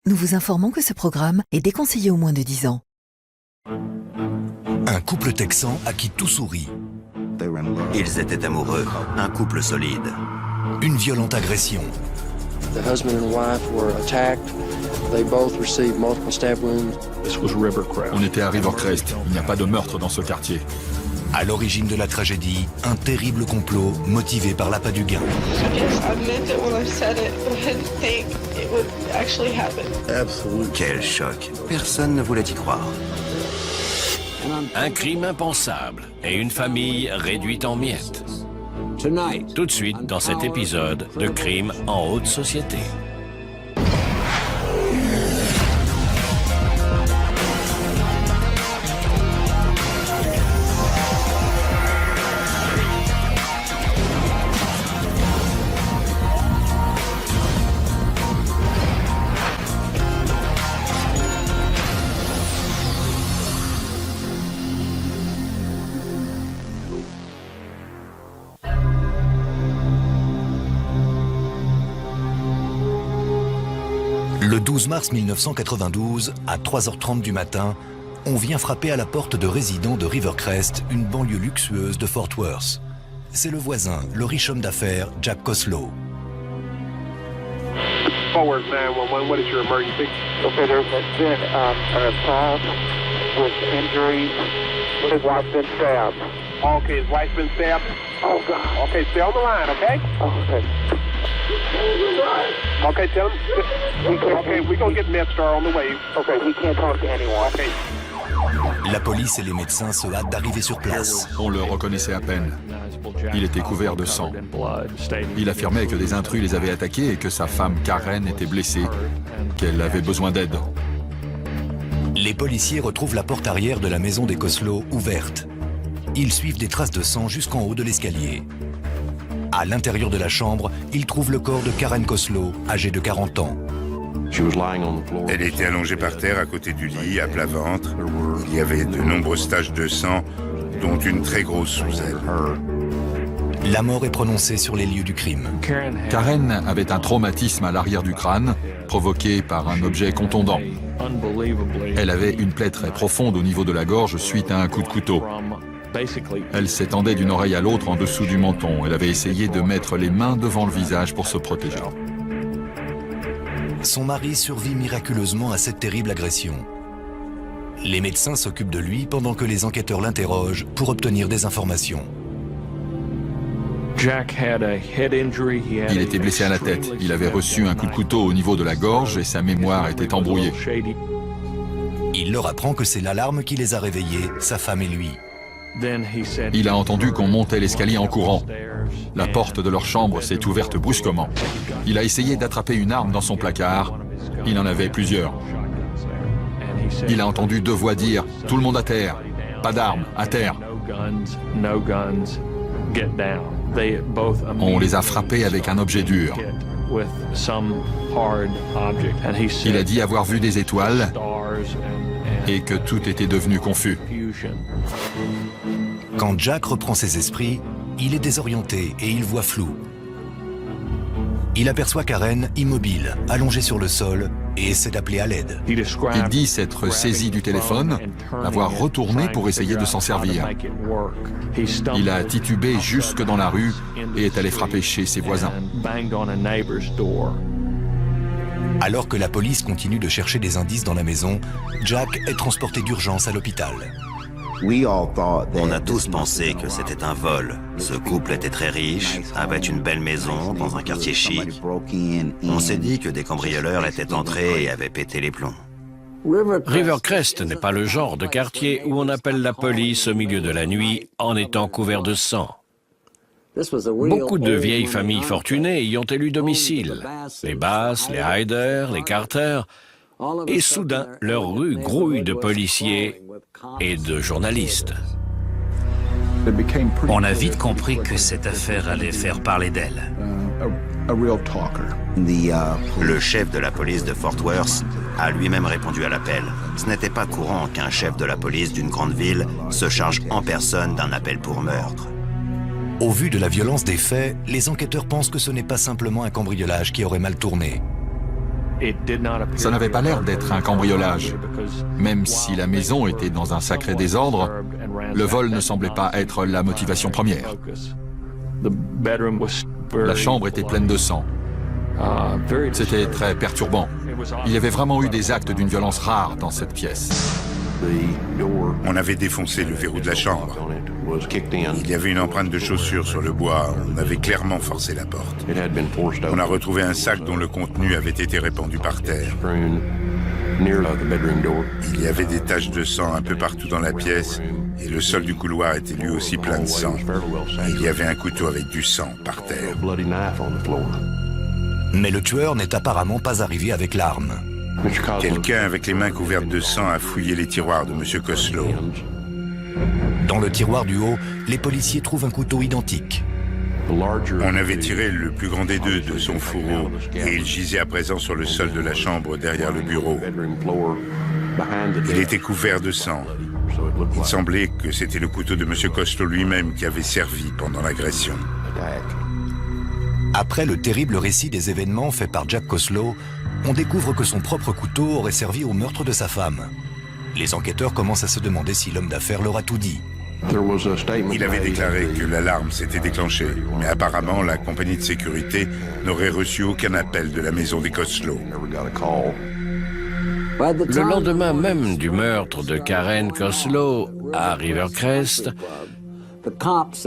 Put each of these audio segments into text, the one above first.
nous vous informons que ce programme est déconseillé aux moins de 10 ans. Un couple texan à qui tout sourit. Ils étaient amoureux, un couple solide. Une violente agression. The husband and wife were attacked. They both received multiple stab wounds. On était à Rivercrest. Il n'y a pas de meurtre dans ce quartier. À l'origine de la tragédie, un terrible complot motivé par l'appât du gain. Quel choc. Personne ne voulait y croire. Un crime impensable et une famille réduite en miettes. Tout de suite dans cet épisode de Crime en haute société. Le 12 mars 1992, à 3h30 du matin, on vient frapper à la porte de résidents de Rivercrest, une banlieue luxueuse de Fort Worth. C'est le voisin, le riche homme d'affaires, Jack Koslow. Forward 911, what is your emergency? Okay, there's been an assault with injuries. His wife's been stabbed. Okay, his wife's been stabbed? Oh, God. Okay, stay on the line, okay? Okay. Okay, tell him. Okay, we're going to get MedStar on the way. Okay, we can't talk to anyone. Okay. La police et les médecins se hâtent d'arriver sur place. On le reconnaissait à peine. Il était couvert de sang. Il affirmait que des intrus les avaient attaqués et que sa femme Karen était blessée, qu'elle avait besoin d'aide. Les policiers retrouvent la porte arrière de la maison des Koslow ouverte. Ils suivent des traces de sang jusqu'en haut de l'escalier. À l'intérieur de la chambre, ils trouvent le corps de Karen Koslow, âgée de 40 ans. Elle était allongée par terre à côté du lit, à plat ventre. Il y avait de nombreuses taches de sang, dont une très grosse sous elle. La mort est prononcée sur les lieux du crime. Karen avait un traumatisme à l'arrière du crâne, provoqué par un objet contondant. Elle avait une plaie très profonde au niveau de la gorge suite à un coup de couteau. Elle s'étendait d'une oreille à l'autre en dessous du menton. Elle avait essayé de mettre les mains devant le visage pour se protéger. Son mari survit miraculeusement à cette terrible agression. Les médecins s'occupent de lui pendant que les enquêteurs l'interrogent pour obtenir des informations. Il était blessé à la tête. Il avait reçu un coup de couteau au niveau de la gorge et sa mémoire était embrouillée. Il leur apprend que c'est l'alarme qui les a réveillés, sa femme et lui. Il a entendu qu'on montait l'escalier en courant. La porte de leur chambre s'est ouverte brusquement. Il a essayé d'attraper une arme dans son placard. Il en avait plusieurs. Il a entendu deux voix dire « Tout le monde à terre !»« Pas d'armes, à terre !» On les a frappés avec un objet dur. Il a dit avoir vu des étoiles et que tout était devenu confus. Quand Jack reprend ses esprits, il est désorienté et il voit flou. Il aperçoit Karen immobile, allongée sur le sol, et essaie d'appeler à l'aide. Il dit s'être saisi du téléphone, l'avoir retourné pour essayer de s'en servir. Il a titubé jusque dans la rue et est allé frapper chez ses voisins. Alors que la police continue de chercher des indices dans la maison, Jack est transporté d'urgence à l'hôpital. On a tous pensé que c'était un vol. Ce couple était très riche, avait une belle maison dans un quartier chic. On s'est dit que des cambrioleurs étaient entrés et avaient pété les plombs. Rivercrest n'est pas le genre de quartier où on appelle la police au milieu de la nuit en étant couvert de sang. Beaucoup de vieilles familles fortunées y ont élu domicile. Les Bass, les Hyder, les Carter. Et soudain, leur rue grouille de policiers et de journalistes. On a vite compris que cette affaire allait faire parler d'elle. Le chef de la police de Fort Worth a lui-même répondu à l'appel. Ce n'était pas courant qu'un chef de la police d'une grande ville se charge en personne d'un appel pour meurtre. Au vu de la violence des faits, les enquêteurs pensent que ce n'est pas simplement un cambriolage qui aurait mal tourné. Ça n'avait pas l'air d'être un cambriolage. Même si la maison était dans un sacré désordre, le vol ne semblait pas être la motivation première. La chambre était pleine de sang. C'était très perturbant. Il y avait vraiment eu des actes d'une violence rare dans cette pièce. On avait défoncé le verrou de la chambre. Il y avait une empreinte de chaussure sur le bois. On avait clairement forcé la porte. On a retrouvé un sac dont le contenu avait été répandu par terre. Il y avait des taches de sang un peu partout dans la pièce et le sol du couloir était lui aussi plein de sang. Et il y avait un couteau avec du sang par terre. Mais le tueur n'est apparemment pas arrivé avec l'arme. Quelqu'un avec les mains couvertes de sang a fouillé les tiroirs de M. Koslow. Dans le tiroir du haut, les policiers trouvent un couteau identique. On avait tiré le plus grand des deux de son fourreau et il gisait à présent sur le sol de la chambre derrière le bureau. Il était couvert de sang. Il semblait que c'était le couteau de M. Koslow lui-même qui avait servi pendant l'agression. Après le terrible récit des événements fait par Jack Koslow, on découvre que son propre couteau aurait servi au meurtre de sa femme. Les enquêteurs commencent à se demander si l'homme d'affaires leur a tout dit. Il avait déclaré que l'alarme s'était déclenchée, mais apparemment la compagnie de sécurité n'aurait reçu aucun appel de la maison des Koslow. Le lendemain même du meurtre de Karen Koslow à Rivercrest,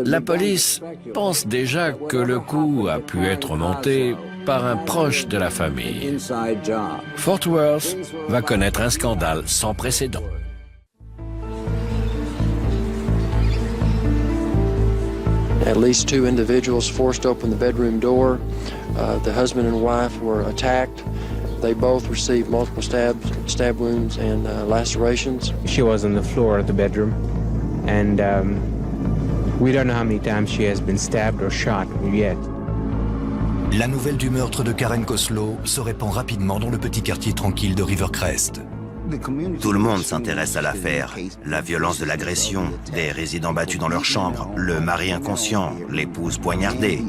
la police pense déjà que le coup a pu être monté par un proche de la famille. Fort Worth va connaître un scandale sans précédent. At least 2 individuals forced open the bedroom door. The husband and wife were attacked. They both received multiple stab wounds and lacerations. She was on the floor of the bedroom, and we don't know how many times she has been stabbed or shot yet. La nouvelle du meurtre de Karen Koslow se répand rapidement dans le petit quartier tranquille de Rivercrest. Tout le monde s'intéresse à l'affaire. La violence de l'agression, des résidents battus dans leur chambre, le mari inconscient, l'épouse poignardée.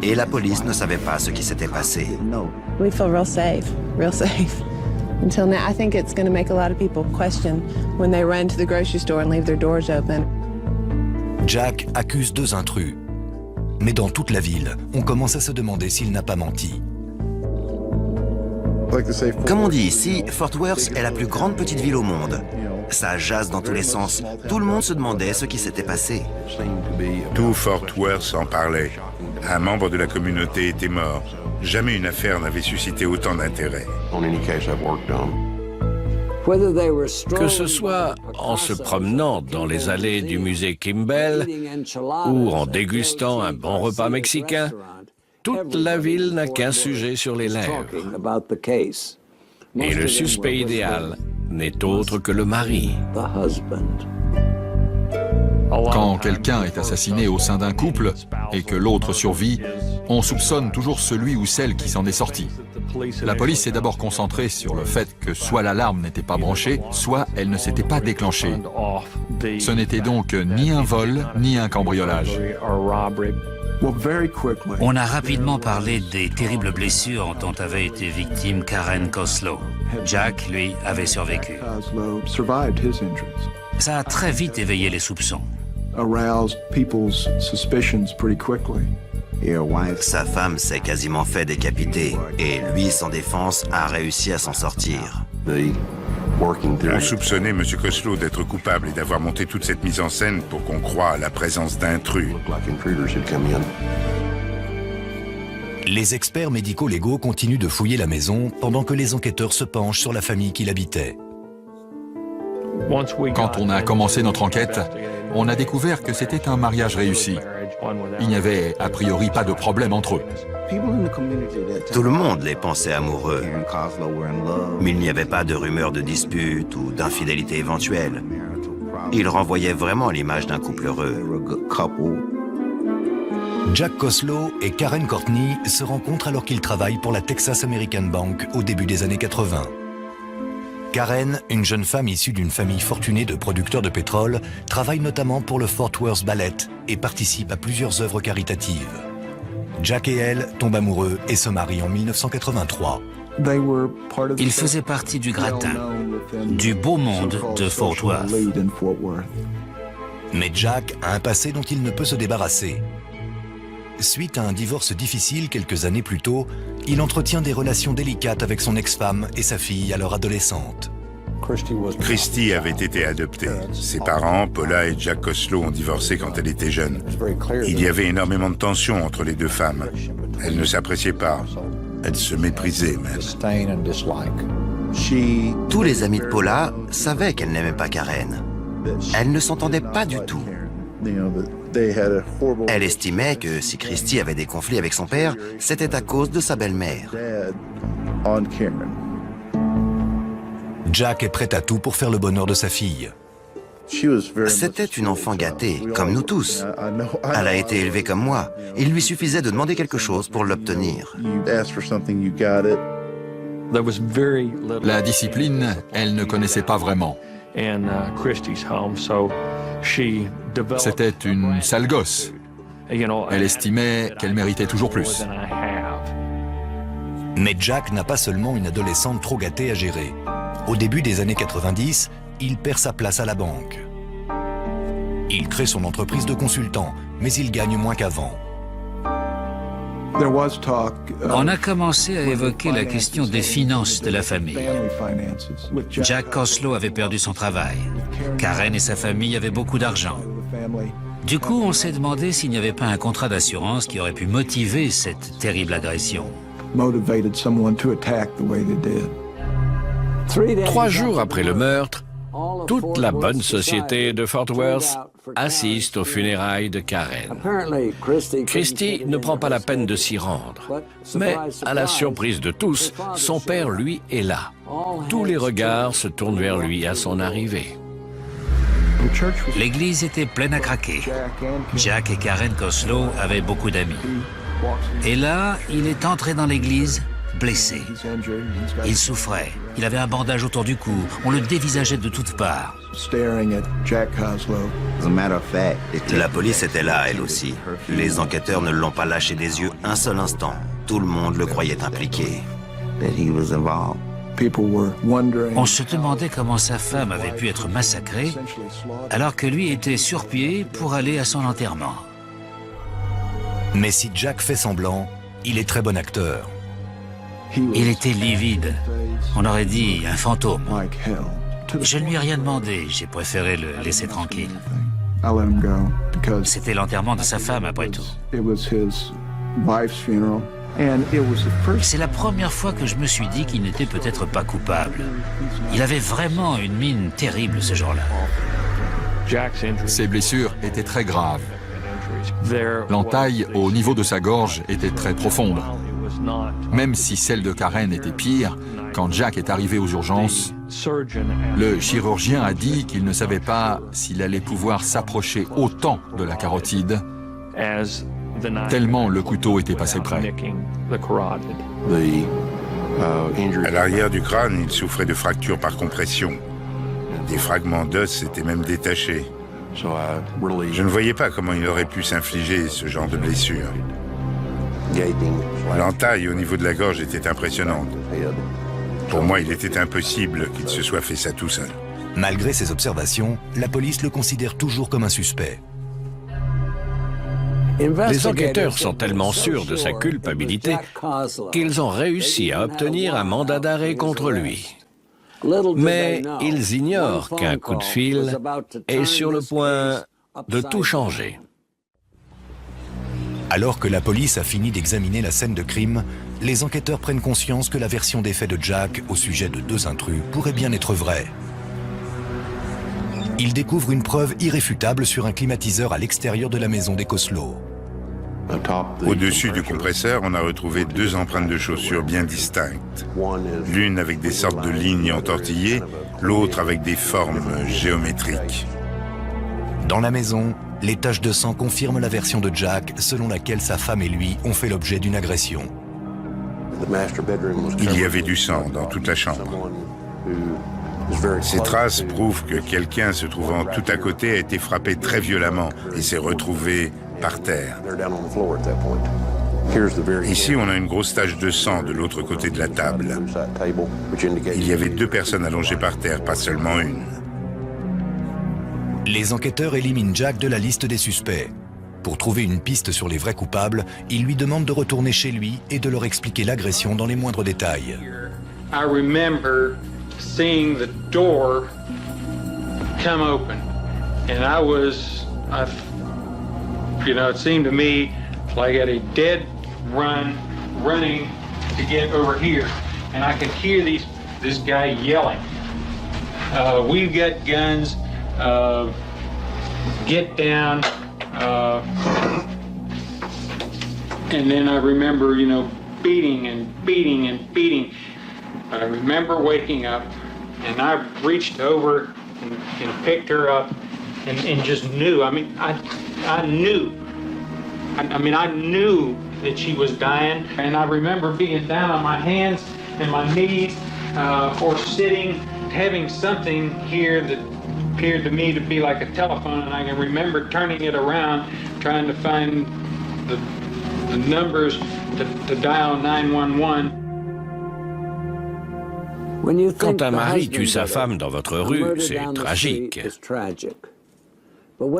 Et la police ne savait pas ce qui s'était passé. We feel real safe. Until now, I think it's going to make a lot of people question when they run to the grocery store and leave their doors open. Jack accuse 2 intrus. Mais dans toute la ville, on commence à se demander s'il n'a pas menti. Comme on dit ici, Fort Worth est la plus grande petite ville au monde. Ça jase dans tous les sens. Tout le monde se demandait ce qui s'était passé. Tout Fort Worth en parlait. Un membre de la communauté était mort. Jamais une affaire n'avait suscité autant d'intérêt. Que ce soit en se promenant dans les allées du musée Kimbell ou en dégustant un bon repas mexicain, toute la ville n'a qu'un sujet sur les lèvres. Et le suspect idéal n'est autre que le mari. Quand quelqu'un est assassiné au sein d'un couple et que l'autre survit, on soupçonne toujours celui ou celle qui s'en est sorti. La police s'est d'abord concentrée sur le fait que soit l'alarme n'était pas branchée, soit elle ne s'était pas déclenchée. Ce n'était donc ni un vol, ni un cambriolage. On a rapidement parlé des terribles blessures dont avait été victime Karen Koslow. Jack, lui, avait survécu. Ça a très vite éveillé les soupçons. Sa femme s'est quasiment fait décapiter et lui, sans défense, a réussi à s'en sortir. On soupçonnait M. Koslow d'être coupable et d'avoir monté toute cette mise en scène pour qu'on croie à la présence d'intrus. Les experts médico-légaux continuent de fouiller la maison pendant que les enquêteurs se penchent sur la famille qui l'habitait. Quand on a commencé notre enquête, on a découvert que c'était un mariage réussi. Il n'y avait a priori pas de problème entre eux. Tout le monde les pensait amoureux, mais il n'y avait pas de rumeurs de dispute ou d'infidélité éventuelle. Ils renvoyaient vraiment l'image d'un couple heureux. Jack Koslow et Karen Courtney se rencontrent alors qu'ils travaillent pour la Texas American Bank au début des années 80. Karen, une jeune femme issue d'une famille fortunée de producteurs de pétrole, travaille notamment pour le Fort Worth Ballet et participe à plusieurs œuvres caritatives. Jack et elle tombent amoureux et se marient en 1983. Ils faisaient partie du gratin, du beau monde de Fort Worth. Mais Jack a un passé dont il ne peut se débarrasser. Suite à un divorce difficile quelques années plus tôt, il entretient des relations délicates avec son ex-femme et sa fille alors adolescente. Christy avait été adoptée. Ses parents, Paula et Jack Koslow, ont divorcé quand elle était jeune. Il y avait énormément de tension entre les deux femmes. Elles ne s'appréciaient pas. Elles se méprisaient même. Tous les amis de Paula savaient qu'elle n'aimait pas Karen. Elle ne s'entendait pas du tout. Elle estimait que si Christy avait des conflits avec son père, c'était à cause de sa belle-mère. Jack est prêt à tout pour faire le bonheur de sa fille. C'était une enfant gâtée, comme nous tous. Elle a été élevée comme moi. Il lui suffisait de demander quelque chose pour l'obtenir. La discipline, elle ne connaissait pas vraiment. C'était une sale gosse. Elle estimait qu'elle méritait toujours plus. Mais Jack n'a pas seulement une adolescente trop gâtée à gérer. Au début des années 90, il perd sa place à la banque. Il crée son entreprise de consultant, mais il gagne moins qu'avant. On a commencé à évoquer la question des finances de la famille. Jack Koslow avait perdu son travail. Karen et sa famille avaient beaucoup d'argent. Du coup, on s'est demandé s'il n'y avait pas un contrat d'assurance qui aurait pu motiver cette terrible agression. 3 jours après le meurtre, toute la bonne société de Fort Worth assiste aux funérailles de Karen. Christy ne prend pas la peine de s'y rendre. Mais, à la surprise de tous, son père, lui, est là. Tous les regards se tournent vers lui à son arrivée. L'église était pleine à craquer. Jack et Karen Koslow avaient beaucoup d'amis. Et là, il est entré dans l'église, blessé. Il souffrait. Il avait un bandage autour du cou. On le dévisageait de toutes parts. La police était là, elle aussi. Les enquêteurs ne l'ont pas lâché des yeux un seul instant. Tout le monde le croyait impliqué. On se demandait comment sa femme avait pu être massacrée alors que lui était sur pied pour aller à son enterrement. Mais si Jack fait semblant, il est très bon acteur. Il était livide. On aurait dit un fantôme. Je ne lui ai rien demandé. J'ai préféré le laisser tranquille. C'était l'enterrement de sa femme, après tout. C'est la première fois que je me suis dit qu'il n'était peut-être pas coupable. Il avait vraiment une mine terrible ce jour-là. Ses blessures étaient très graves. L'entaille au niveau de sa gorge était très profonde. Même si celle de Karen était pire, quand Jack est arrivé aux urgences, le chirurgien a dit qu'il ne savait pas s'il allait pouvoir s'approcher autant de la carotide, tellement le couteau était passé près. À l'arrière du crâne, il souffrait de fractures par compression. Des fragments d'os s'étaient même détachés. Je ne voyais pas comment il aurait pu s'infliger ce genre de blessure. L'entaille au niveau de la gorge était impressionnante. Pour moi, il était impossible qu'il se soit fait ça tout seul. Malgré ces observations, la police le considère toujours comme un suspect. Les enquêteurs sont tellement sûrs de sa culpabilité qu'ils ont réussi à obtenir un mandat d'arrêt contre lui. Mais ils ignorent qu'un coup de fil est sur le point de tout changer. Alors que la police a fini d'examiner la scène de crime, les enquêteurs prennent conscience que la version des faits de Jack au sujet de 2 intrus pourrait bien être vraie. Ils découvrent une preuve irréfutable sur un climatiseur à l'extérieur de la maison des Koslow. Au-dessus du compresseur, on a retrouvé 2 empreintes de chaussures bien distinctes. L'une avec des sortes de lignes entortillées, l'autre avec des formes géométriques. Dans la maison, les taches de sang confirment la version de Jack selon laquelle sa femme et lui ont fait l'objet d'une agression. Il y avait du sang dans toute la chambre. Ces traces prouvent que quelqu'un se trouvant tout à côté a été frappé très violemment et s'est retrouvé par terre. Ici, on a une grosse tache de sang de l'autre côté de la table. Il y avait 2 personnes allongées par terre, pas seulement une. Les enquêteurs éliminent Jack de la liste des suspects. Pour trouver une piste sur les vrais coupables, ils lui demandent de retourner chez lui et de leur expliquer l'agression dans les moindres détails. I remember seeing the door come open, and it seemed to me like at a dead running to get over here, and I could hear this guy yelling, "We've got guns, get down." And then I remember, beating and beating and beating. I remember waking up, and I reached over and picked her up, and just knew. I knew. I knew that she was dying, and I remember being down on my hands and my knees, or sitting, having something here that appeared to me to be like a telephone, and I can remember turning it around, trying to find the numbers to dial 911. Quand un mari tue sa femme dans votre rue, c'est tragique.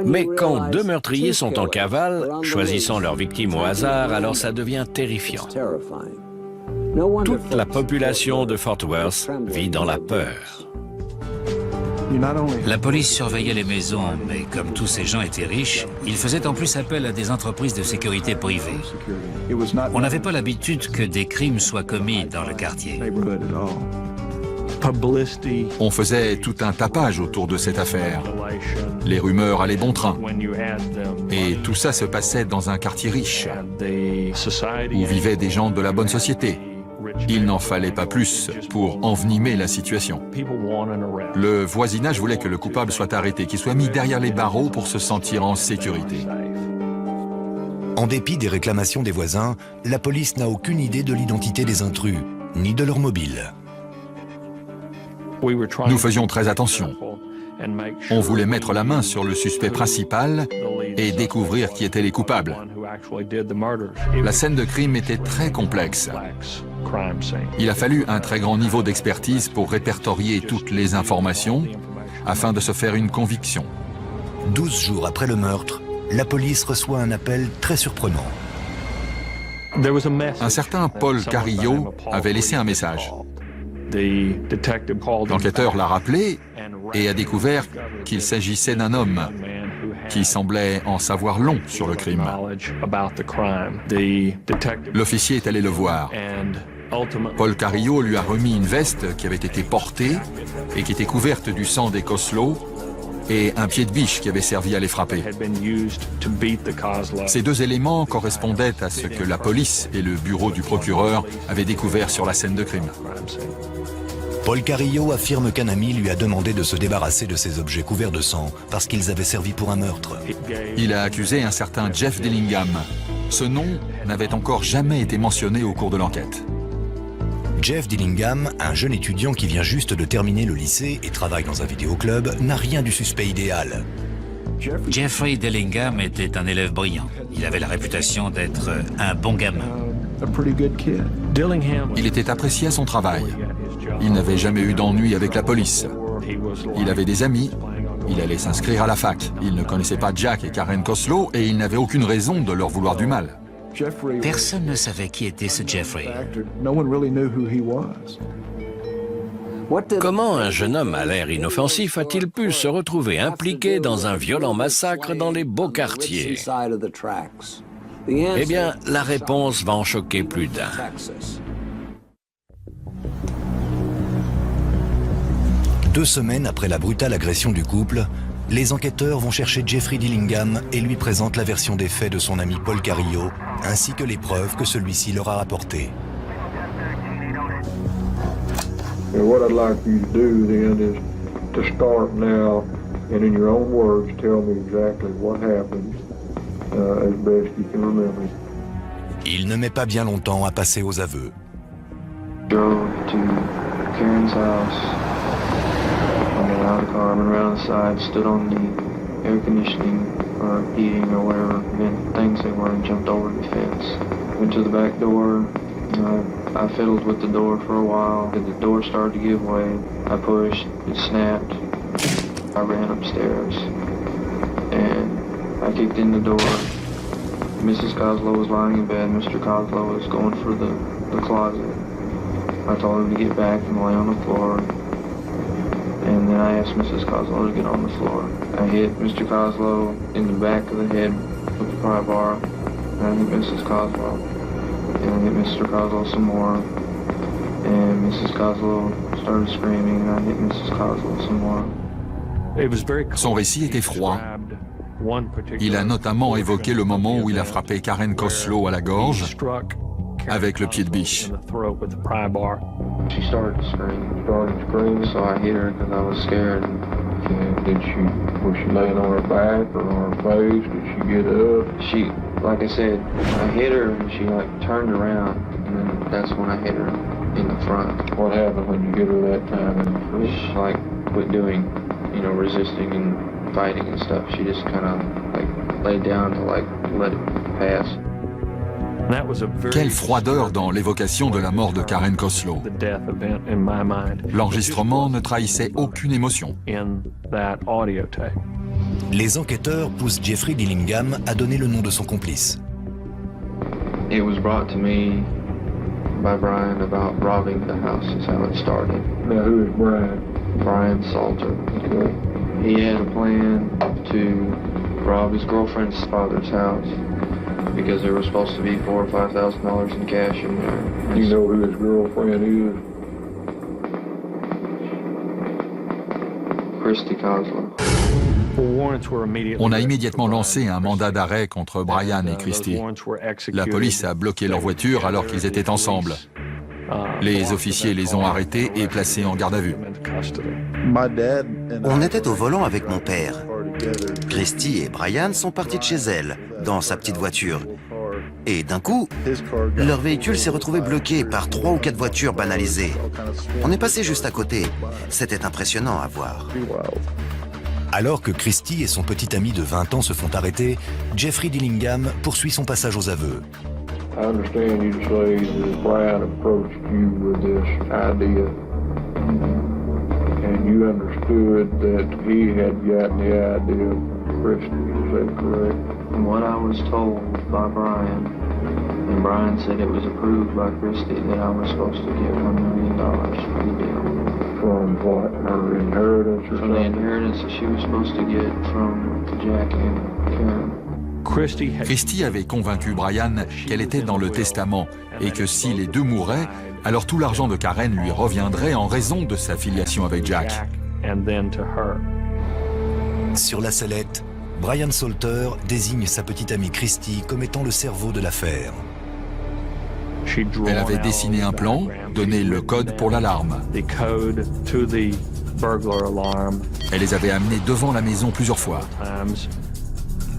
Mais quand 2 meurtriers sont en cavale, choisissant leur victime au hasard, alors ça devient terrifiant. Toute la population de Fort Worth vit dans la peur. La police surveillait les maisons, mais comme tous ces gens étaient riches, ils faisaient en plus appel à des entreprises de sécurité privées. On n'avait pas l'habitude que des crimes soient commis dans le quartier. On faisait tout un tapage autour de cette affaire. Les rumeurs allaient bon train. Et tout ça se passait dans un quartier riche, où vivaient des gens de la bonne société. Il n'en fallait pas plus pour envenimer la situation. Le voisinage voulait que le coupable soit arrêté, qu'il soit mis derrière les barreaux pour se sentir en sécurité. En dépit des réclamations des voisins, la police n'a aucune idée de l'identité des intrus, ni de leur mobile. Nous faisions très attention. On voulait mettre la main sur le suspect principal et découvrir qui étaient les coupables. La scène de crime était très complexe. Il a fallu un très grand niveau d'expertise pour répertorier toutes les informations afin de se faire une conviction. 12 jours après le meurtre, la police reçoit un appel très surprenant. Un certain Paul Carrillo avait laissé un message. L'enquêteur l'a rappelé et a découvert qu'il s'agissait d'un homme qui semblait en savoir long sur le crime. L'officier est allé le voir. Paul Carrillo lui a remis une veste qui avait été portée et qui était couverte du sang des Koslow et un pied de biche qui avait servi à les frapper. Ces 2 éléments correspondaient à ce que la police et le bureau du procureur avaient découvert sur la scène de crime. Paul Carrillo affirme qu'un ami lui a demandé de se débarrasser de ces objets couverts de sang parce qu'ils avaient servi pour un meurtre. Il a accusé un certain Jeff Dillingham. Ce nom n'avait encore jamais été mentionné au cours de l'enquête. Jeff Dillingham, un jeune étudiant qui vient juste de terminer le lycée et travaille dans un vidéoclub, n'a rien du suspect idéal. Jeffrey Dillingham était un élève brillant. Il avait la réputation d'être un bon gamin. Il était apprécié à son travail. Il n'avait jamais eu d'ennui avec la police. Il avait des amis. Il allait s'inscrire à la fac. Il ne connaissait pas Jack et Karen Koslow et il n'avait aucune raison de leur vouloir du mal. Personne ne savait qui était ce Jeffrey. Comment un jeune homme à l'air inoffensif a-t-il pu se retrouver impliqué dans un violent massacre dans les beaux quartiers? Eh bien, la réponse va en choquer plus d'un. Deux semaines après la brutale agression du couple, les enquêteurs vont chercher Jeffrey Dillingham et lui présentent la version des faits de son ami Paul Carrillo, ainsi que les preuves que celui-ci leur a rapportées. What I'd like you to do then is to start now and in your own words tell me exactly what happened as best you can remember. Il ne met pas bien longtemps à passer aux aveux. Drove to Karen's house. I got out of the car and around the side, stood on the air conditioning or peeing or whatever things they were and jumped over the fence. Went to the back door. I fiddled with the door for a while. The door started to give way. I pushed, it snapped. I ran upstairs and I kicked in the door. Mrs. Coslow was lying in bed. Mr. Coslow was going for the closet. I told him to get back and lay on the floor. And then I asked Mrs. Coslow to get on the floor. I hit Mr. Coslow in the back of the head with the pry bar. And I hit Mrs. Coslow. And I hit Mr. Coslow some more. And Mrs. Coslow started screaming. And I hit Mrs. Coslow some more. Son récit était froid. Il a notamment évoqué le moment où il a frappé Karen Coslow à la gorge avec le pied de biche. She started screaming, so I hit her because I was scared. Was she laying on her back or on her face? Did she get up? Like I said, I hit her and she turned around, and then that's when I hit her in the front. What happened when you hit her that time? She quit doing, resisting and fighting and stuff. She just kind of laid down to let it pass. Quelle froideur dans l'évocation de la mort de Karen Coslow. L'enregistrement ne trahissait aucune émotion. Les enquêteurs poussent Jeffrey Dillingham à donner le nom de son complice. It was brought to me by Brian about robbing the house is how it started. Now who is Brian? Brian Salter. Okay. He had a plan to rob his girlfriend's father's house because there was supposed to be $4,000 or $5,000 in cash in there. You know who his girlfriend is? Christy Coslow. On a immédiatement lancé un mandat d'arrêt contre Brian et Christy. La police a bloqué leur voiture alors qu'ils étaient ensemble. Les officiers les ont arrêtés et placés en garde à vue. On était au volant avec mon père. Christy et Brian sont partis de chez elle, dans sa petite voiture. Et d'un coup, leur véhicule s'est retrouvé bloqué par 3 ou 4 voitures banalisées. On est passé juste à côté. C'était impressionnant à voir. Alors que Christy et son petit ami de 20 ans se font arrêter, Jeffrey Dillingham poursuit son passage aux aveux. I understand you to say that Brian approached you with this idea, and you understood that he had gotten the idea of Christy. Is that correct? From what I was told by Brian, and Brian said it was approved by Christy that I was supposed to get $1 million for the deal. From what? Her inheritance or something? From the inheritance that she was supposed to get from Jack and Karen. Christy avait convaincu Brian qu'elle était dans le testament et que si les deux mouraient, alors tout l'argent de Karen lui reviendrait en raison de sa filiation avec Jack. Sur la sellette, Brian Salter désigne sa petite amie Christy comme étant le cerveau de l'affaire. Elle avait dessiné un plan, donné le code pour l'alarme. Elle les avait amenés devant la maison plusieurs fois.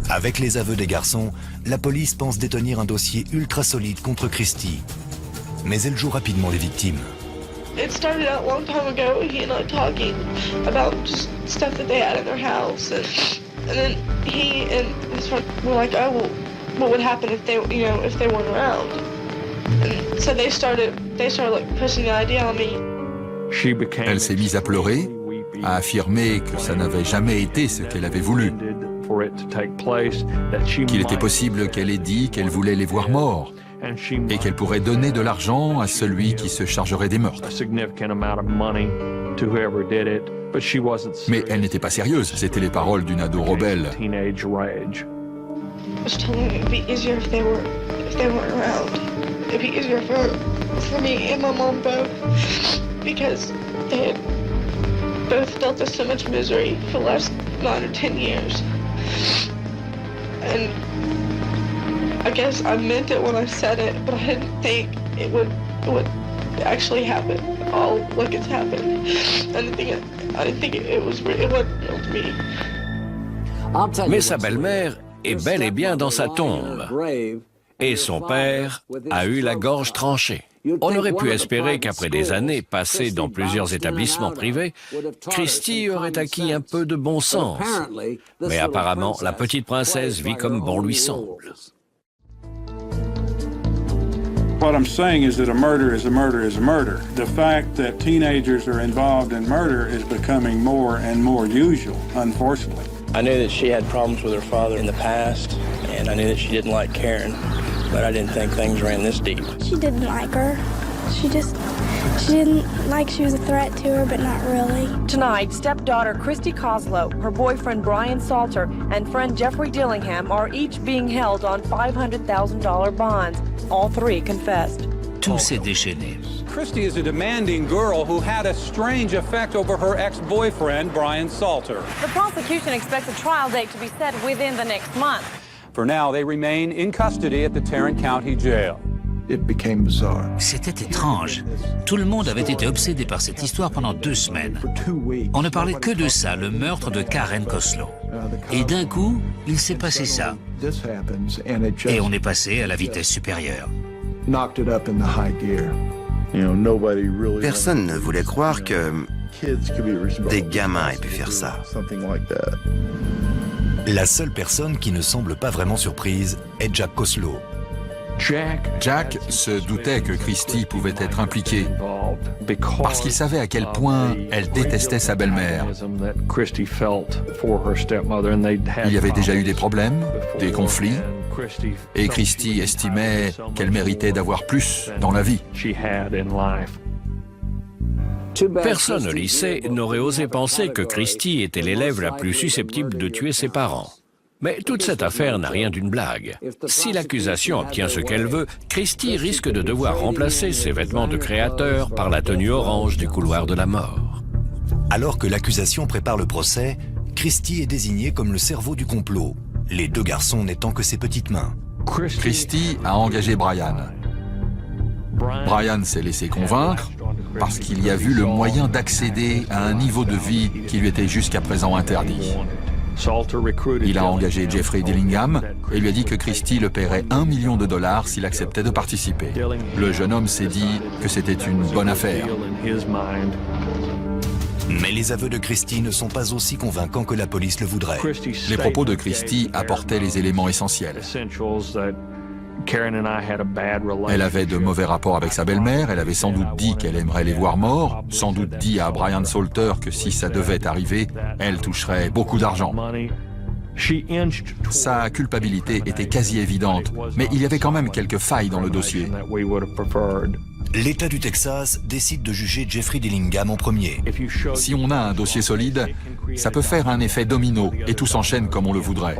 Avec les aveux des garçons, la police pense détenir un dossier ultra solide contre Christy. Mais elle joue rapidement les victimes. It started out a long time ago, he and I talking about just stuff that they had in their house, and then he and his friend were like, oh, well, what would happen if they, if they weren't around? And so they started pushing the idea on me. Elle s'est mise à pleurer, à affirmer que ça n'avait jamais été ce qu'elle avait voulu. Qu'il était possible qu'elle ait dit qu'elle voulait les voir morts et qu'elle pourrait donner de l'argent à celui qui se chargerait des meurtres. Mais elle n'était pas sérieuse, c'étaient les paroles d'une ado rebelle. It'd be easier for me and my mom both, because they had both dealt with so much misery for the last 9 or 10 years. And I guess I meant it when I said it, but I didn't think it would actually happen all like it's happened. I didn't think it wasn't real to me. Mais sa belle-mère est bel et bien dans sa tombe. Et son père a eu la gorge tranchée. On aurait pu espérer qu'après des années passées dans plusieurs établissements privés, Christie aurait acquis un peu de bon sens. Mais apparemment, la petite princesse vit comme bon lui semble. What I'm saying is that a murder is a murder is a murder. The fact that teenagers are involved in murder is becoming more and more usual, unfortunately. I knew that she had problems with her father in the past, and I knew that she didn't like Karen, but I didn't think things ran this deep. She didn't like her. She didn't like she was a threat to her, but not really. Tonight, stepdaughter Christy Koslow, her boyfriend Brian Salter, and friend Jeffrey Dillingham are each being held on $500,000 bonds. All three confessed. Tout s'est déchaîné. Christy is a demanding girl who had a strange effect over her ex-boyfriend, Brian Salter. The prosecution expects a trial date to be set within the next month. For now, they remain in custody at the Tarrant County Jail. It became bizarre. C'était étrange. Tout le monde avait été obsédé par cette histoire pendant 2 semaines. On ne parlait que de ça, le meurtre de Karen Koslow. Et d'un coup, il s'est passé ça. Et on est passé à la vitesse supérieure. Personne ne voulait croire que des gamins aient pu faire ça. La seule personne qui ne semble pas vraiment surprise est Jack Koslow. Jack se doutait que Christie pouvait être impliquée parce qu'il savait à quel point elle détestait sa belle-mère. Il y avait déjà eu des problèmes, des conflits, et Christie estimait qu'elle méritait d'avoir plus dans la vie. Personne au lycée n'aurait osé penser que Christie était l'élève la plus susceptible de tuer ses parents. Mais toute cette affaire n'a rien d'une blague. Si l'accusation obtient ce qu'elle veut, Christie risque de devoir remplacer ses vêtements de créateur par la tenue orange du couloir de la mort. Alors que l'accusation prépare le procès, Christie est désigné comme le cerveau du complot, les 2 garçons n'étant que ses petites mains. Christie a engagé Brian. Brian s'est laissé convaincre parce qu'il y a vu le moyen d'accéder à un niveau de vie qui lui était jusqu'à présent interdit. Il a engagé Jeffrey Dillingham et lui a dit que Christie le paierait $1 million s'il acceptait de participer. Le jeune homme s'est dit que c'était une bonne affaire. Mais les aveux de Christie ne sont pas aussi convaincants que la police le voudrait. Les propos de Christie apportaient les éléments essentiels. Elle avait de mauvais rapports avec sa belle-mère, elle avait sans doute dit qu'elle aimerait les voir morts, sans doute dit à Brian Salter que si ça devait arriver, elle toucherait beaucoup d'argent. Sa culpabilité était quasi évidente, mais il y avait quand même quelques failles dans le dossier. L'État du Texas décide de juger Jeffrey Dillingham en premier. Si on a un dossier solide, ça peut faire un effet domino et tout s'enchaîne comme on le voudrait.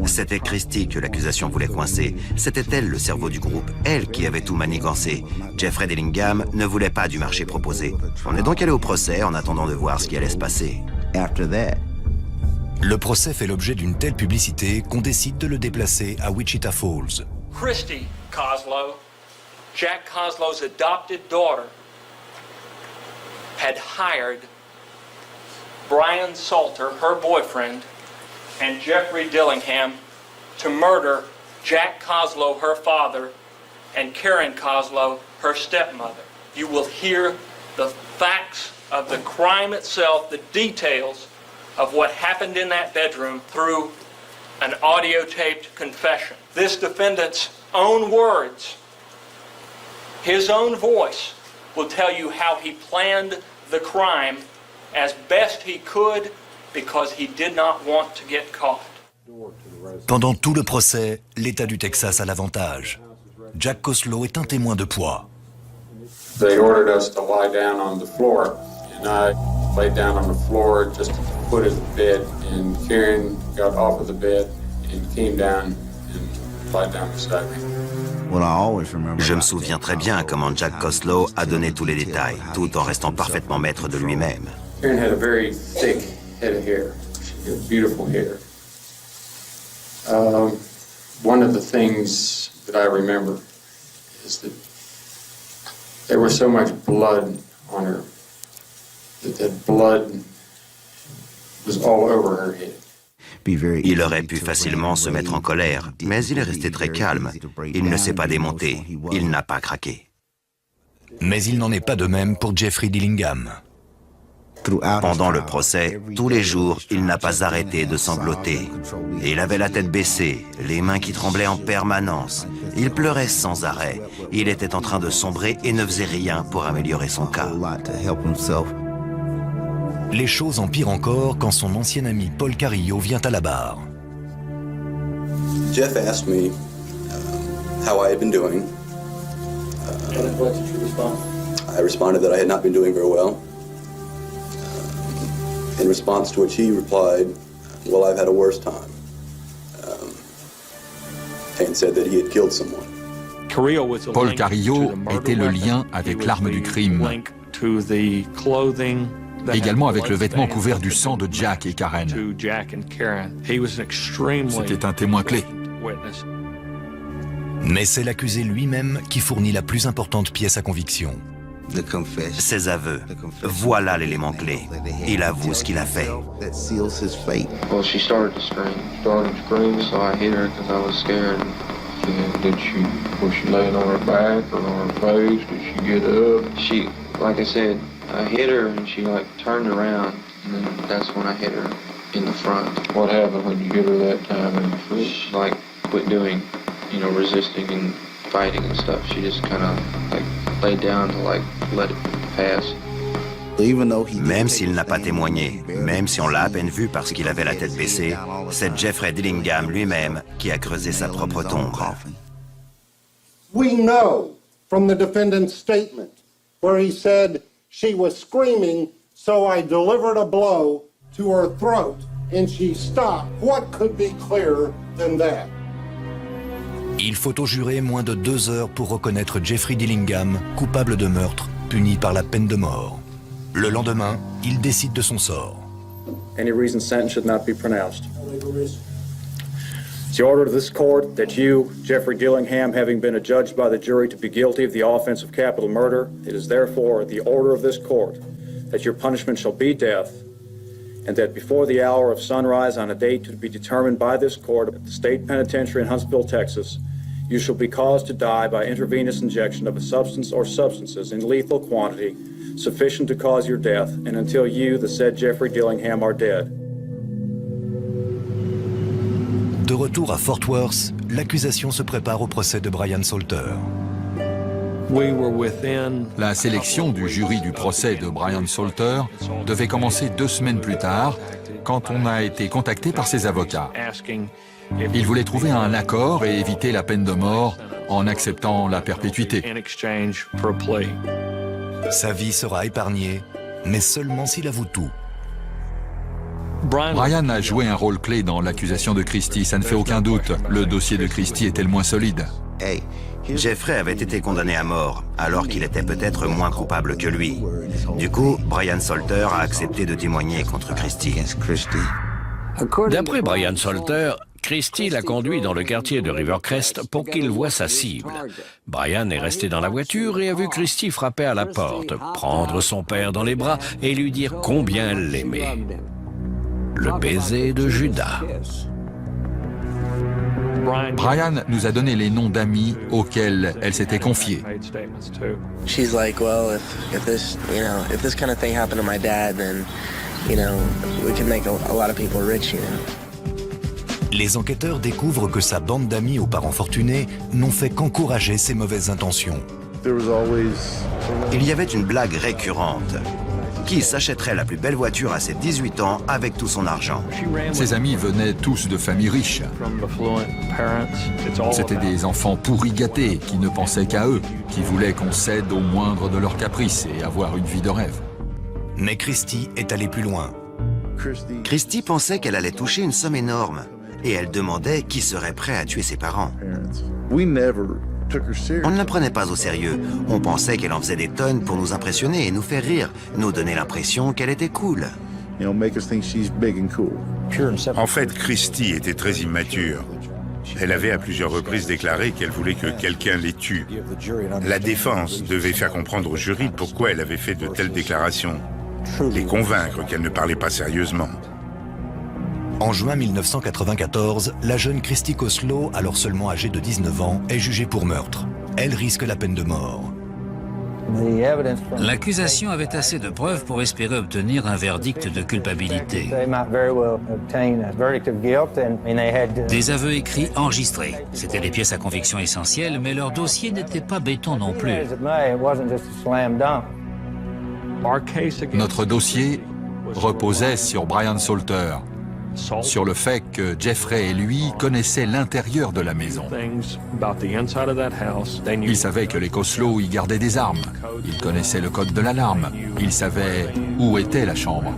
C'était Christie que l'accusation voulait coincer. C'était elle le cerveau du groupe, elle qui avait tout manigancé. Jeffrey Dillingham ne voulait pas du marché proposé. On est donc allé au procès en attendant de voir ce qui allait se passer. Le procès fait l'objet d'une telle publicité qu'on décide de le déplacer à Wichita Falls. Christy Koslow, Jack Koslow's adopted daughter, had hired Brian Salter, her boyfriend, and Jeffrey Dillingham to murder Jack Koslow, her father, and Karen Koslow, her stepmother. You will hear the facts of the crime itself, the details of what happened in that bedroom through an audio-taped confession. This defendant's own words, his own voice, will tell you how he planned the crime as best he could because he did not want to get caught. Pendant tout le procès, l'État du Texas a l'avantage. Jack Koslow est un témoin de poids. They ordered us to lie down on the floor, and I laid down on the floor just at the foot of the bed, and Karen got off of the bed and came down and lied down beside me. Je me souviens très bien comment Jack Koslow a donné tous les détails, tout en restant parfaitement maître de lui-même. Karen had a very thick head of hair. She had beautiful hair. One of the things that I remember is that there was so much blood on her that blood was all over her head. Il aurait pu facilement se mettre en colère, mais il est resté très calme. Il ne s'est pas démonté, il n'a pas craqué. Mais il n'en est pas de même pour Jeffrey Dillingham. Pendant le procès, tous les jours, il n'a pas arrêté de sangloter. Il avait la tête baissée, les mains qui tremblaient en permanence. Il pleurait sans arrêt. Il était en train de sombrer et ne faisait rien pour améliorer son cas. Les choses empirent encore quand son ancien ami Paul Carrillo vient à la barre. Jeff asked me how I had been doing. I responded that I had not been doing very well. In response to which he replied, well, I've had a worse time. And said that he had killed someone. Paul Carrillo était le lien avec l'arme du crime, également avec le vêtement couvert du sang de Jack et Karen. C'était un témoin clé. Mais c'est l'accusé lui-même qui fournit la plus importante pièce à conviction. Ses aveux. Voilà l'élément clé. Il avoue ce qu'il a fait. Well, she started to scream, so I hit her because I was scared. Was she laying on her back or on her face? Did she get up? She, like I said, I hit her and she like turned around, and then that's when I hit her in the front. What happened when you hit her that time in the foot? She like quit doing, resisting and fighting and stuff. She just kind of like laid down to like let it pass. Même s'il n'a pas témoigné, même si on l'a à peine vu parce qu'il avait la tête baissée, c'est Jeffrey Dillingham lui-même qui a creusé sa propre tombe. We know from the defendant's statement where he said she was screaming, so I delivered a blow to her throat and she stopped. What could be clearer than that? Il faut au juré moins de 2 heures pour reconnaître Jeffrey Dillingham coupable de meurtre, puni par la peine de mort. Le lendemain, il décide de son sort. Any reasoned sentence should not be pronounced. It's the order of this court that you, Jeffrey Dillingham, having been adjudged by the jury to be guilty of the offense of capital murder, it is therefore the order of this court that your punishment shall be death, and that before the hour of sunrise on a date to be determined by this court at the State Penitentiary in Huntsville, Texas, you shall be caused to die by intravenous injection of a substance or substances in lethal quantity sufficient to cause your death, and until you, the said Jeffrey Dillingham, are dead. De retour à Fort Worth, l'accusation se prépare au procès de Brian Salter. La sélection du jury du procès de Brian Salter devait commencer 2 semaines plus tard, quand on a été contacté par ses avocats. Il voulait trouver un accord et éviter la peine de mort en acceptant la perpétuité. Sa vie sera épargnée, mais seulement s'il avoue tout. Brian a joué un rôle clé dans l'accusation de Christie, ça ne fait aucun doute. Le dossier de Christie était le moins solide. Jeffrey avait été condamné à mort, alors qu'il était peut-être moins coupable que lui. Du coup, Brian Salter a accepté de témoigner contre Christie. D'après Brian Salter, Christie l'a conduit dans le quartier de Rivercrest pour qu'il voie sa cible. Brian est resté dans la voiture et a vu Christie frapper à la porte, prendre son père dans les bras et lui dire combien elle l'aimait. Le baiser de Judas. Brian nous a donné les noms d'amis auxquels elle s'était confiée. She's like, well, if this kind of thing happened to my dad, then, we can make a lot of people rich, Les enquêteurs découvrent que sa bande d'amis aux parents fortunés n'ont fait qu'encourager ses mauvaises intentions. Il y avait une blague récurrente. Qui s'achèterait la plus belle voiture à ses 18 ans avec tout son argent? Ses amis venaient tous de familles riches. C'étaient des enfants pourris gâtés qui ne pensaient qu'à eux, qui voulaient qu'on cède au moindre de leurs caprices et avoir une vie de rêve. Mais Christie est allée plus loin. Christie pensait qu'elle allait toucher une somme énorme et elle demandait qui serait prêt à tuer ses parents. On ne la prenait pas au sérieux. On pensait qu'elle en faisait des tonnes pour nous impressionner et nous faire rire, nous donner l'impression qu'elle était cool. En fait, Christie était très immature. Elle avait à plusieurs reprises déclaré qu'elle voulait que quelqu'un les tue. La défense devait faire comprendre au jury pourquoi elle avait fait de telles déclarations, les convaincre qu'elle ne parlait pas sérieusement. En juin 1994, la jeune Christy Koslow, alors seulement âgée de 19 ans, est jugée pour meurtre. Elle risque la peine de mort. L'accusation avait assez de preuves pour espérer obtenir un verdict de culpabilité. Des aveux écrits enregistrés. C'étaient des pièces à conviction essentielles, mais leur dossier n'était pas béton non plus. Notre dossier reposait sur Brian Salter, sur le fait que Jeffrey et lui connaissaient l'intérieur de la maison. Ils savaient que les Koslow y gardaient des armes. Ils connaissaient le code de l'alarme. Ils savaient où était la chambre.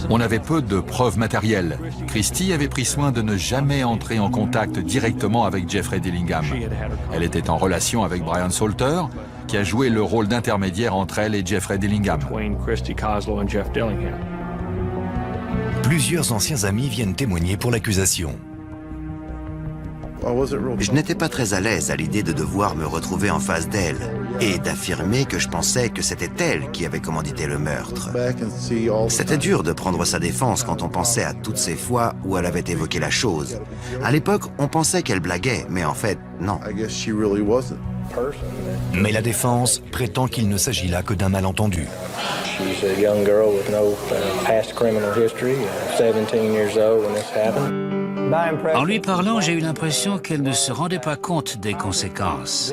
On avait peu de preuves matérielles. Christy avait pris soin de ne jamais entrer en contact directement avec Jeffrey Dillingham. Elle était en relation avec Brian Salter, qui a joué le rôle d'intermédiaire entre elle et Jeffrey Dillingham. Plusieurs anciens amis viennent témoigner pour l'accusation. Je n'étais pas très à l'aise à l'idée de devoir me retrouver en face d'elle et d'affirmer que je pensais que c'était elle qui avait commandité le meurtre. C'était dur de prendre sa défense quand on pensait à toutes ces fois où elle avait évoqué la chose. À l'époque, on pensait qu'elle blaguait, mais en fait, non. Mais la défense prétend qu'il ne s'agit là que d'un malentendu. She's a young girl with no past criminal history, 17 years old when this happened. En lui parlant, j'ai eu l'impression qu'elle ne se rendait pas compte des conséquences.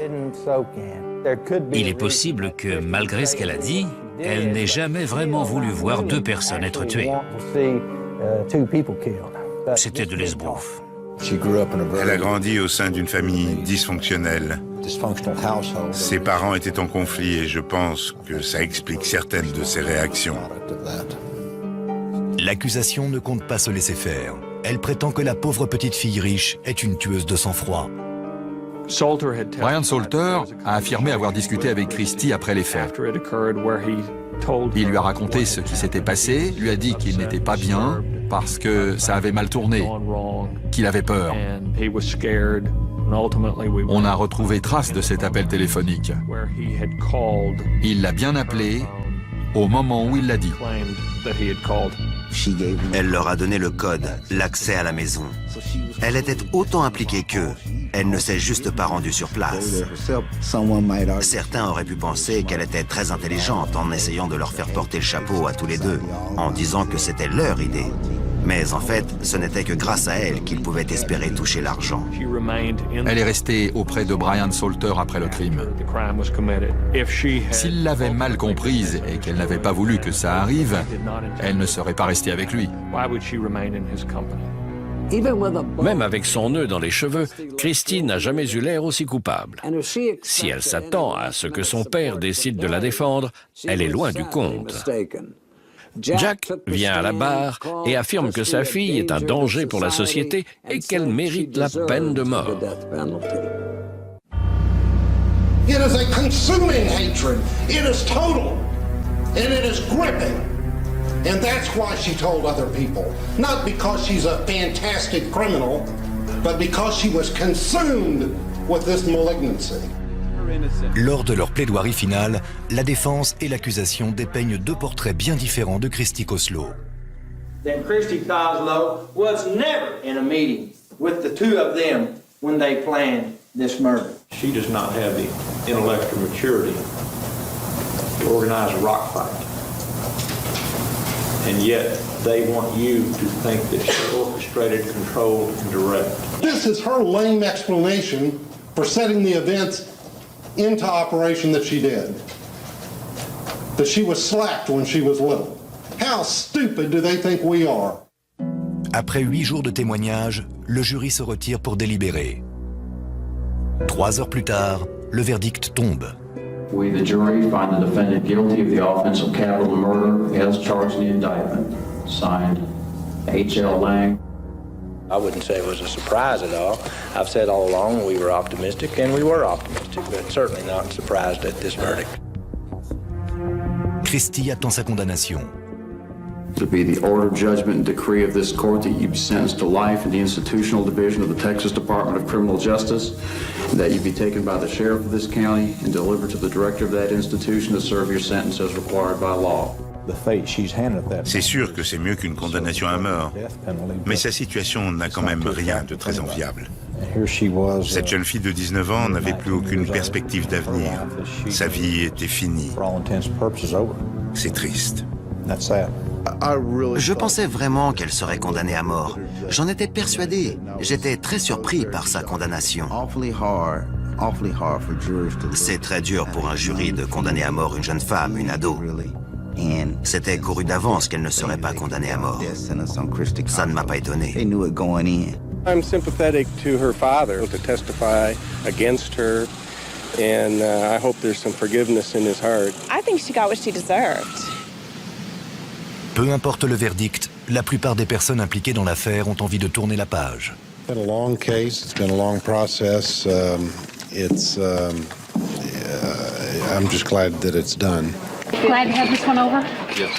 Il est possible que, malgré ce qu'elle a dit, elle n'ait jamais vraiment voulu voir deux personnes être tuées. C'était de l'esbrouf. Elle a grandi au sein d'une famille dysfonctionnelle. Ses parents étaient en conflit et je pense que ça explique certaines de ses réactions. L'accusation ne compte pas se laisser faire. Elle prétend que la pauvre petite fille riche est une tueuse de sang-froid. Brian Salter a affirmé avoir discuté avec Christy après les faits. Il lui a raconté ce qui s'était passé, lui a dit qu'il n'était pas bien parce que ça avait mal tourné, qu'il avait peur. On a retrouvé trace de cet appel téléphonique. Il l'a bien appelé au moment où il l'a dit. Elle leur a donné le code, l'accès à la maison. Elle était autant impliquée qu'eux. Elle ne s'est juste pas rendue sur place. Certains auraient pu penser qu'elle était très intelligente en essayant de leur faire porter le chapeau à tous les deux, en disant que c'était leur idée. Mais en fait, ce n'était que grâce à elle qu'ils pouvaient espérer toucher l'argent. Elle est restée auprès de Brian Salter après le crime. S'il l'avait mal comprise et qu'elle n'avait pas voulu que ça arrive, elle ne serait pas restée avec lui. Même avec son nœud dans les cheveux, Christy n'a jamais eu l'air aussi coupable. Si elle s'attend à ce que son père décide de la défendre, elle est loin du compte. Jack vient à la barre et affirme que sa fille est un danger pour la société et qu'elle mérite la peine de mort. It is a consuming hatred. It is total. And it is gripping. And that's why she told other people. Not because she's a fantastic criminal, but because she was consumed with this malignancy. Lors de leur plaidoirie finale, la défense et l'accusation dépeignent deux portraits bien différents de Christy Koslow. Then Christy Koslow was never in a meeting with the two of them when they planned this murder. She does not have the intellectual maturity to organize a rock fight. And yet, they want you to think that she orchestrated, controlled, and directed. This is her lame explanation for setting the events into operation that she did. That she was slapped when she was little. How stupid do they think we are? Après 8 jours de témoignages, le jury se retire pour délibérer. 3 heures plus tard, le verdict tombe. We, the jury, find the defendant guilty of the offense of capital murder as charged in the indictment. Signed, H.L. Lang. I wouldn't say it was a surprise at all. I've said all along we were optimistic, and we were optimistic, but certainly not surprised at this verdict. Christy attend sa condamnation. To be the order, judgment, and decree of this court that you be sentenced to life in the institutional division of the Texas Department of Criminal Justice, and that you be taken by the sheriff of this county and delivered to the director of that institution to serve your sentence as required by law. C'est sûr que c'est mieux qu'une condamnation à mort, mais sa situation n'a quand même rien de très enviable. Cette jeune fille de 19 ans n'avait plus aucune perspective d'avenir. Sa vie était finie. C'est triste. Je pensais vraiment qu'elle serait condamnée à mort. J'en étais persuadé. J'étais très surpris par sa condamnation. C'est très dur pour un jury de condamner à mort une jeune femme, une ado. C'était couru d'avance qu'elle ne serait pas condamnée à mort. Ça ne m'a pas étonné. I'm sympathetic to her father to testify against her, and I hope there's some forgiveness in his heart. I think she got what she deserved. Peu importe le verdict, la plupart des personnes impliquées dans l'affaire ont envie de tourner la page. It's been a long case. It's been a long process. I'm just glad that it's done. Glad to have this one over? Yes.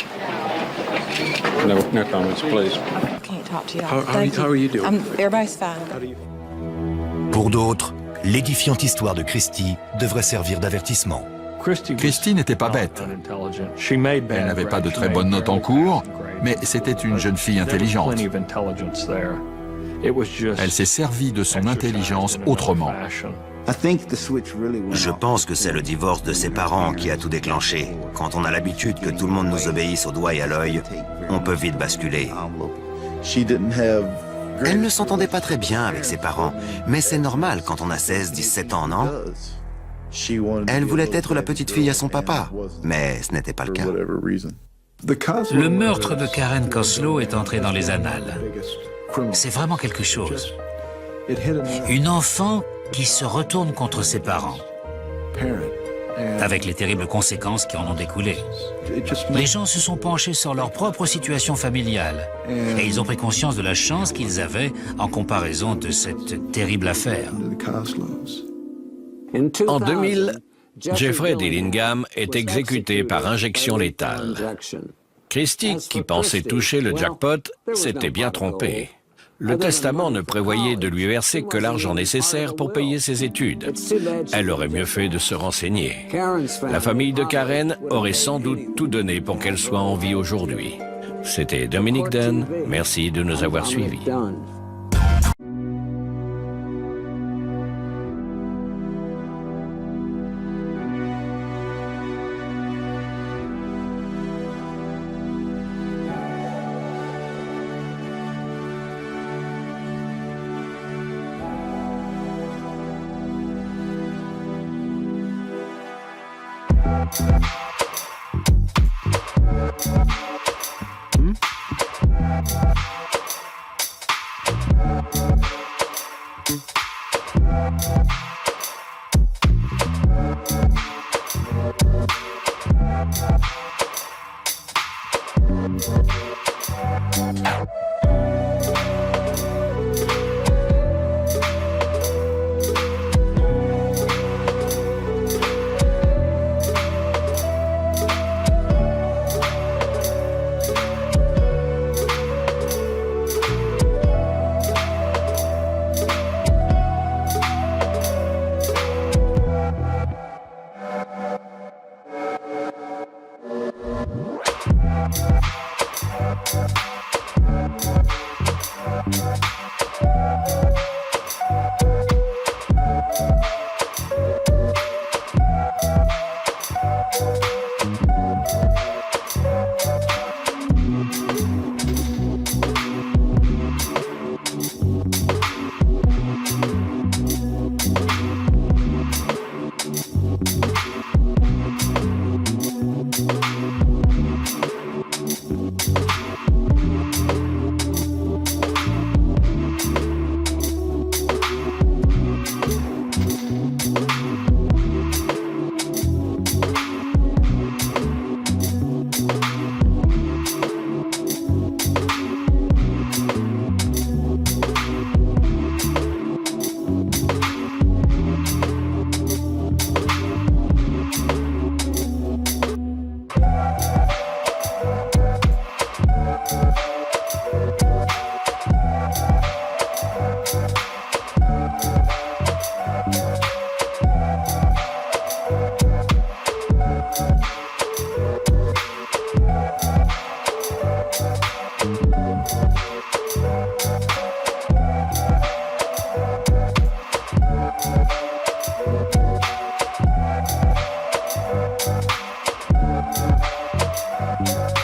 No comments, please. Can't talk to you. How are you doing? Everybody's fine. Pour d'autres, l'édifiante histoire de Christy devrait servir d'avertissement. Christy n'était pas bête. Elle n'avait pas de très bonnes notes en cours, mais c'était une jeune fille intelligente. Elle s'est servie de son intelligence autrement. Je pense que c'est le divorce de ses parents qui a tout déclenché. Quand on a l'habitude que tout le monde nous obéisse au doigt et à l'œil, on peut vite basculer. Elle ne s'entendait pas très bien avec ses parents, mais c'est normal quand on a 16-17 ans, non? Elle voulait être la petite fille à son papa, mais ce n'était pas le cas. Le meurtre de Karen Coslow est entré dans les annales. C'est vraiment quelque chose. Une enfant qui se retourne contre ses parents, avec les terribles conséquences qui en ont découlé. Les gens se sont penchés sur leur propre situation familiale et ils ont pris conscience de la chance qu'ils avaient en comparaison de cette terrible affaire. En 2000, Jeffrey Dillingham est exécuté par injection létale. Christy, qui pensait toucher le jackpot, s'était bien trompée. Le testament ne prévoyait de lui verser que l'argent nécessaire pour payer ses études. Elle aurait mieux fait de se renseigner. La famille de Karen aurait sans doute tout donné pour qu'elle soit en vie aujourd'hui. C'était Dominique Dunn. Merci de nous avoir suivis. Bye.